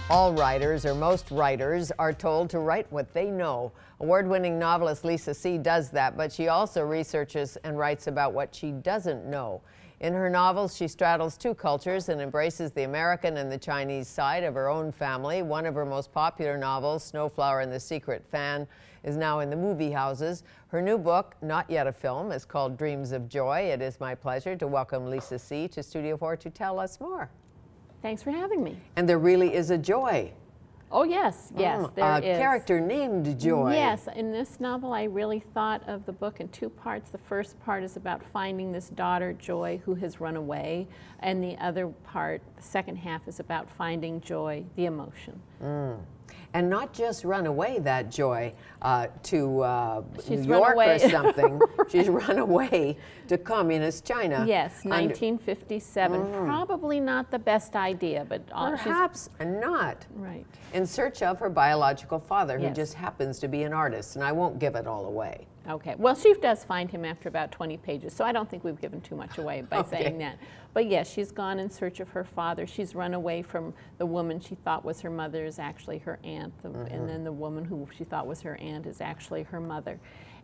All writers, or most writers, are told to write what they know. Award-winning novelist Lisa See does that, but she also researches and writes about what she doesn't know. In her novels, she straddles two cultures and embraces the American and the Chinese side of her own family. One of her most popular novels, Snowflower and the Secret Fan, is now in the movie houses. Her new book, not yet a film, is called Dreams of Joy. It is my pleasure to welcome Lisa See to Studio 4 to tell us more. Thanks for having me. And there really is a joy. Oh, yes, yes, there is. A character named Joy. Yes, in this novel I really thought of the book in two parts. The first part is about finding this daughter, Joy, who has run away. And the other part, the second half, is about finding Joy, the emotion. And not just run away, that Joy, to New She's York or something. Right. She's run away to communist China. Yes, 1957. Probably not the best idea, but perhaps not. Right. In search of her biological father, who Yes. just happens to be an artist, and I won't give it all away. Okay. Well, she does find him after about 20 pages, so I don't think we've given too much away by saying that. But yes, she's gone in search of her father. She's run away from the woman she thought was her mother is actually her aunt, and then the woman who she thought was her aunt is actually her mother.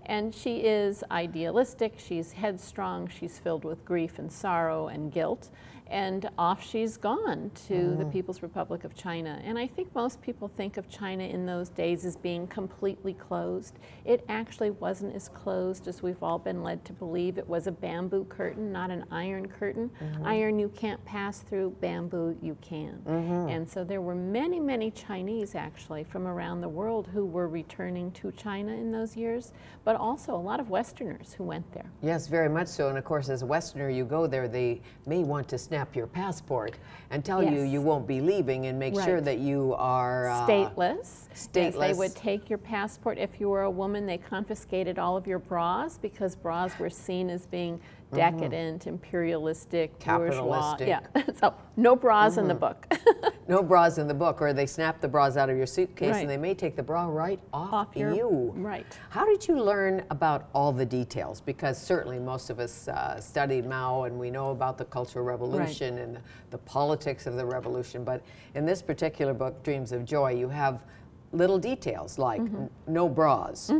And she is idealistic, she's headstrong, she's filled with grief and sorrow and guilt, and off she's gone to the People's Republic of China. And I think most people think of China in those days as being completely closed. It actually wasn't as closed as we've all been led to believe. It was a bamboo curtain, not an iron curtain. Iron you can't pass through, bamboo you can. And so there were many, many Chinese actually from around the world who were returning to China in those years, but also a lot of Westerners who went there. Yes, very much so. And of course, as a Westerner, you go there, they may want to snap your passport and tell you you won't be leaving, and make sure that you are stateless. Stateless. Yes, they would take your passport. If you were a woman, they confiscated all of your bras, because bras were seen as being decadent, imperialistic, capitalistic. bourgeois. Yeah. So no bras in the book. No bras in the book, or they snap the bras out of your suitcase, Right. and they may take the bra right off you. Right. How did you learn about all the details? Because certainly most of us studied Mao, and we know about the Cultural Revolution and the politics of the revolution. But in this particular book, Dreams of Joy, you have little details like no bras.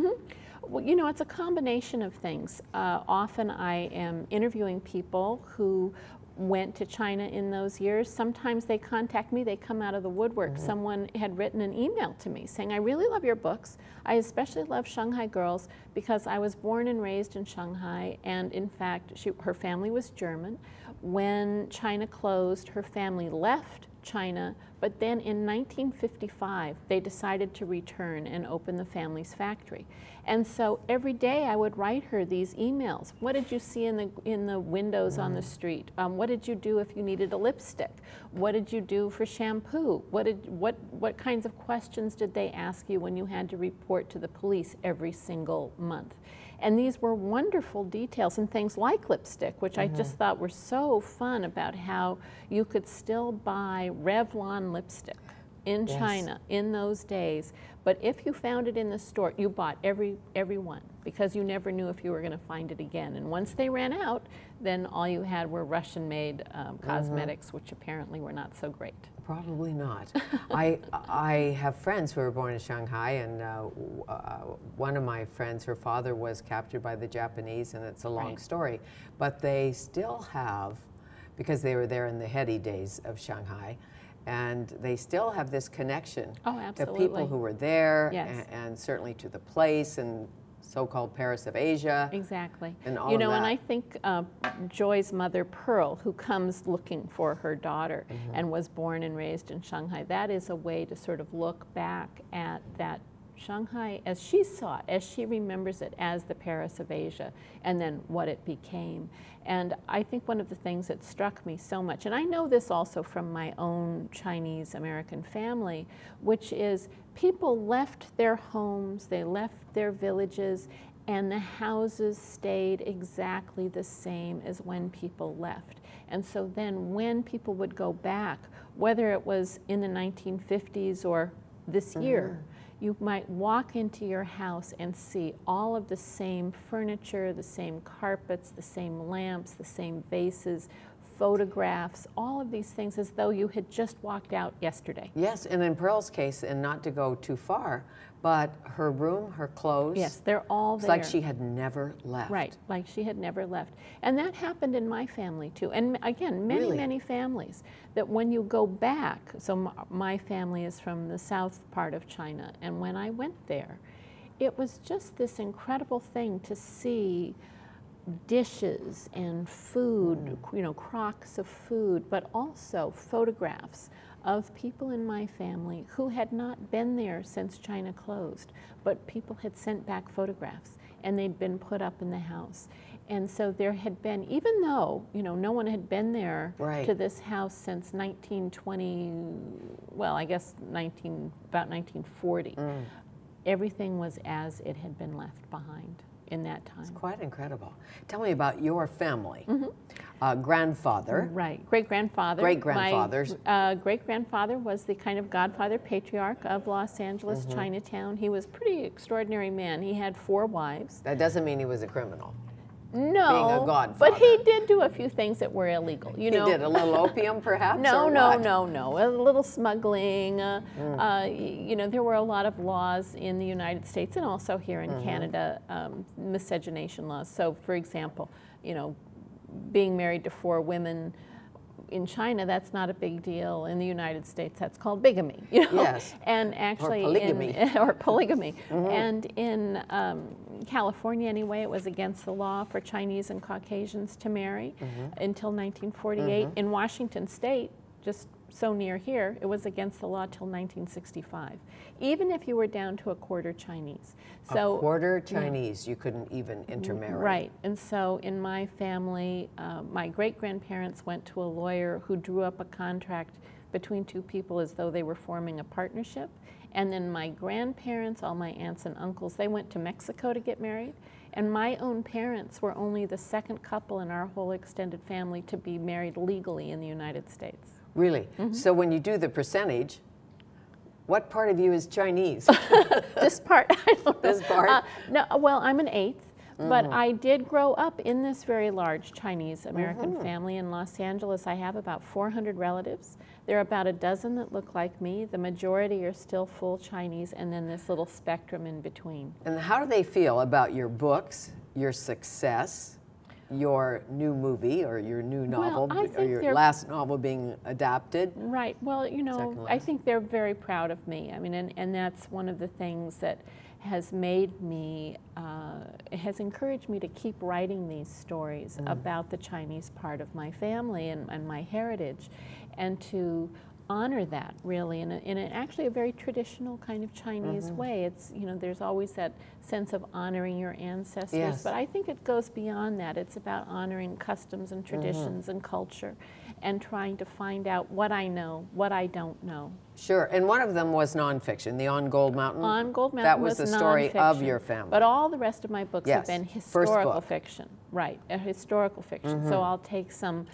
Well, you know, it's a combination of things. Often I am interviewing people who went to China in those years. Sometimes they contact me, they come out of the woodwork. Someone had written an email to me saying, I really love your books. I especially love Shanghai Girls because I was born and raised in Shanghai, and in fact, her family was German. When China closed, her family left China, but then in 1955 they decided to return and open the family's factory. And so every day I would write her these emails. What did you see in the windows on the street? What did you do if you needed a lipstick? What did you do for shampoo? What kinds of questions did they ask you when you had to report to the police every single month? And these were wonderful details, and things like lipstick, which I just thought were so fun, about how you could still buy Revlon lipstick in China in those days. But if you found it in the store, you bought every one, because you never knew if you were going to find it again. And once they ran out, then all you had were Russian-made cosmetics, which apparently were not so great. Probably not. I have friends who were born in Shanghai, and one of my friends, her father was captured by the Japanese, and it's a long story. But they still have, because they were there in the heady days of Shanghai, and they still have this connection to people who were there, and certainly to the place and so-called Paris of Asia. Exactly. And all you of know, that. and I think Joy's mother, Pearl, who comes looking for her daughter and was born and raised in Shanghai, that is a way to sort of look back at that Shanghai as she saw it, as she remembers it, as the Paris of Asia, and then what it became. And I think one of the things that struck me so much, and I know this also from my own Chinese American family, which is people left their homes, they left their villages, and the houses stayed exactly the same as when people left. And so then when people would go back, whether it was in the 1950s or this year, you might walk into your house and see all of the same furniture, the same carpets, the same lamps, the same vases, photographs, all of these things as though you had just walked out yesterday. Yes, and in Pearl's case, and not to go too far, but her room, her clothes. Yes, they're all there. It's like she had never left. Right, like she had never left. And that happened in my family too. And again, many, Really? many families, that when you go back, so my family is from the south part of China, and when I went there, it was just this incredible thing to see dishes and food, you know, crocks of food, but also photographs of people in my family who had not been there since China closed, but people had sent back photographs and they'd been put up in the house. And so there had been, even though, you know, no one had been there to this house since 1920, well, I guess about 1940, everything was as it had been left behind in that time. It's quite incredible. Tell me about your family. Grandfather. Right, great-grandfather. Great-grandfathers. My great-grandfather was the kind of godfather patriarch of Los Angeles, Chinatown. He was a pretty extraordinary man. He had 4 wives. That doesn't mean he was a criminal. No, being a godfather. but he did do a few things that were illegal. You know, he did a little opium, perhaps. No, or no, what? no. A little smuggling. You know, there were a lot of laws in the United States and also here in Canada, miscegenation laws. So, for example, you know, being married to 4 women. In China, that's not a big deal. In the United States, that's called bigamy. You know? Yes. And actually, or polygamy. or polygamy. And in California, anyway, it was against the law for Chinese and Caucasians to marry until 1948. In Washington State, just so near here, it was against the law till 1965, even if you were down to a quarter Chinese. So a quarter Chinese, you couldn't even intermarry. Right, and so in my family, my great-grandparents went to a lawyer who drew up a contract between 2 people as though they were forming a partnership. And then my grandparents, all my aunts and uncles, they went to Mexico to get married. And my own parents were only the 2nd couple in our whole extended family to be married legally in the United States. Really? So when you do the percentage, what part of you is Chinese? This part, I don't know. This part? No, well, I'm an 8th, but I did grow up in this very large Chinese American family in Los Angeles. I have about 400 relatives. There are about a dozen that look like me. The majority are still full Chinese, and then this little spectrum in between. And how do they feel about your books, your success, your new movie or your new novel, or your last novel being adapted? Right. Well, you know, I think they're very proud of me. I mean, and that's one of the things that has made me, has encouraged me to keep writing these stories about the Chinese part of my family and my heritage, and to honor that really in actually a very traditional kind of Chinese way. It's, you know, there's always that sense of honoring your ancestors, but I think it goes beyond that. It's about honoring customs and traditions and culture, and trying to find out what I know, what I don't know. Sure, and one of them was nonfiction, The On Gold Mountain. On Gold Mountain that was the story of your family. But all the rest of my books have been historical fiction. Right, a historical fiction. So I'll take some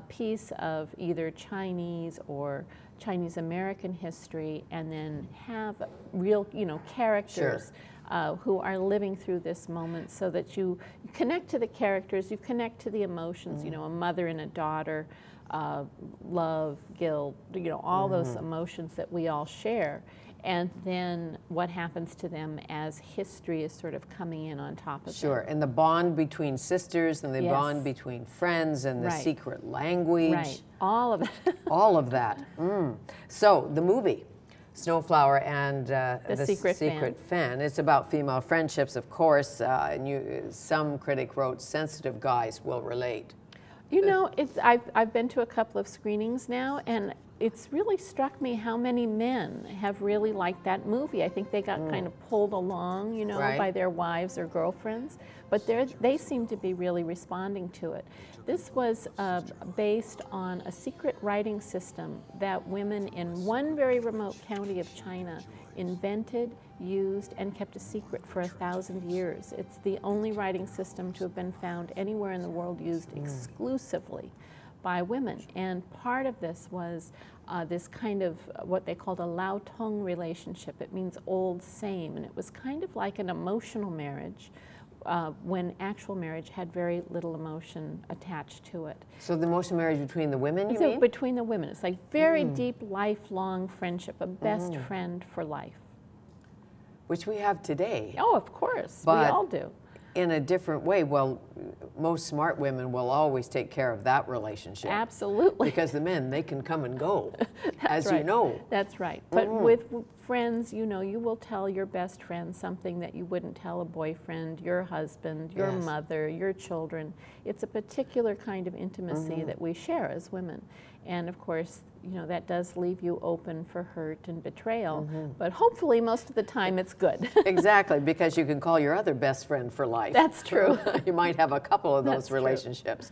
piece of either Chinese or Chinese American history, and then have real, you know, characters who are living through this moment, so that you connect to the characters, you connect to the emotions, you know, a mother and a daughter, love, guilt, you know, all those emotions that we all share. And then what happens to them as history is sort of coming in on top of Sure, and the bond between sisters, and the bond between friends, and the secret language. Right, all of it. All of that. So, the movie, Snowflower and the Secret Fan. It's about female friendships, of course, and some critic wrote, sensitive guys will relate. You know, I've been to a couple of screenings now, and it's really struck me how many men have really liked that movie. I think they got kind of pulled along, you know, by their wives or girlfriends, but they seem to be really responding to it. This was based on a secret writing system that women in one very remote county of China invented, used, and kept a secret for 1,000 years. It's the only writing system to have been found anywhere in the world used exclusively by women. And part of this was this kind of what they called a Lao Tong relationship. It means old same, and it was kind of like an emotional marriage when actual marriage had very little emotion attached to it. So the emotional marriage between the women, you mean? Between the women. It's like very deep, lifelong friendship, a best friend for life. Which we have today. Oh, of course. But we all do. In a different way. Well, most smart women will always take care of that relationship. Absolutely. Because the men, they can come and go, as right. you know. That's right. But with friends, you know, you will tell your best friend something that you wouldn't tell a boyfriend, your husband, your mother, your children. It's a particular kind of intimacy that we share as women. And of course, you know, that does leave you open for hurt and betrayal, but hopefully most of the time it's good. Exactly, because you can call your other best friend for life. That's true. You might have a couple of those That's true. relationships.